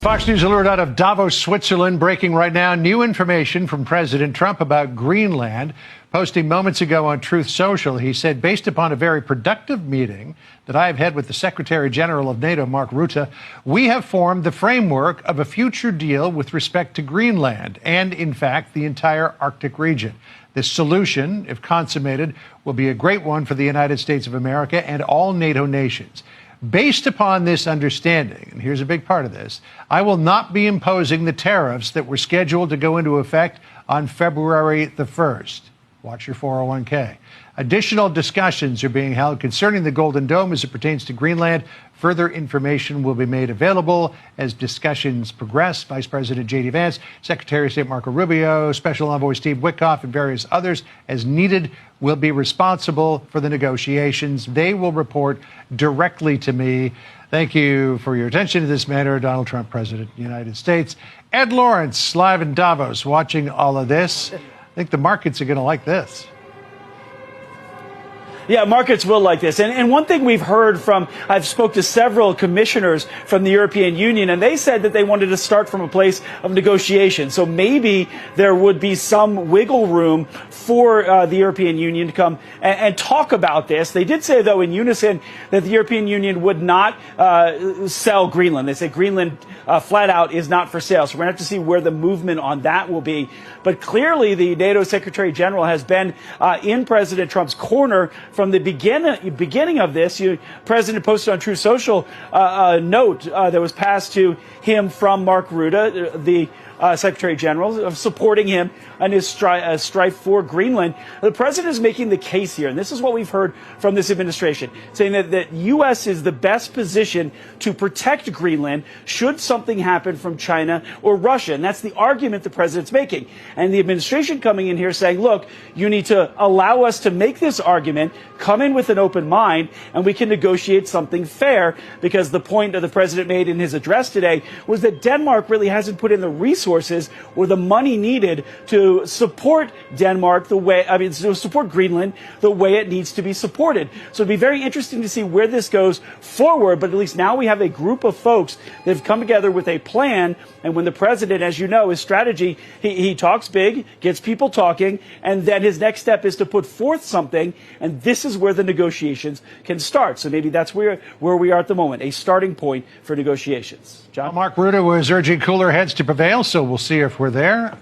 Fox News alert out of Davos, Switzerland. Breaking right now. New information from President Trump about Greenland. Posting moments ago on Truth Social, he said, based upon a very productive meeting that I have had with the Secretary General of NATO, Mark Rutte, we have formed the framework of a future deal with respect to Greenland and, in fact, the entire Arctic region. This solution, if consummated, will be a great one for the United States of America and all NATO nations. Based upon this understanding, and here's a big part of this, I will not be imposing the tariffs that were scheduled to go into effect on February the 1st. Watch your 401k. Additional discussions are being held concerning the Golden Dome as it pertains to Greenland. Further information will be made available as discussions progress. Vice President J.D. Vance, Secretary of State Marco Rubio, Special Envoy Steve Witkoff, and various others, as needed, will be responsible for the negotiations. They will report directly to me. Thank you for your attention to this matter. Donald Trump, President of the United States. Ed Lawrence, live in Davos, watching all of this. I think the markets are going to like this. Yeah, markets will like this. And one thing we've heard from, I've spoke to several commissioners from the European Union, and they said that they wanted to start from a place of negotiation. So maybe there would be some wiggle room for the European Union to come and talk about this. They did say, though, in unison, that the European Union would not sell Greenland. They said Greenland flat out is not for sale. So we're going to have to see where the movement on that will be. But clearly, the NATO Secretary General has been in President Trump's corner from the beginning of this. President posted on Truth Social a note that was passed to him from Mark Rutte, the Secretary General, of supporting him and his strife for Greenland. The president is making the case here, and this is what we've heard from this administration, saying that U.S. is the best position to protect Greenland should something happen from China or Russia. And that's the argument the president's making. And the administration coming in here saying, look, you need to allow us to make this argument, come in with an open mind, and we can negotiate something fair, because the point that the president made in his address today was that Denmark really hasn't put in the resources or the money needed to support Denmark to support Greenland the way it needs to be supported. So it'd be very interesting to see where this goes forward, but at least now we have a group of folks that have come together with a plan. And when the president, as you know, his strategy, he talks big, gets people talking, and then his next step is to put forth something, and this is where the negotiations can start. So maybe that's where we are at the moment, a starting point for negotiations. John? Mark Rutte was urging cooler heads to prevail, so we'll see if we're there.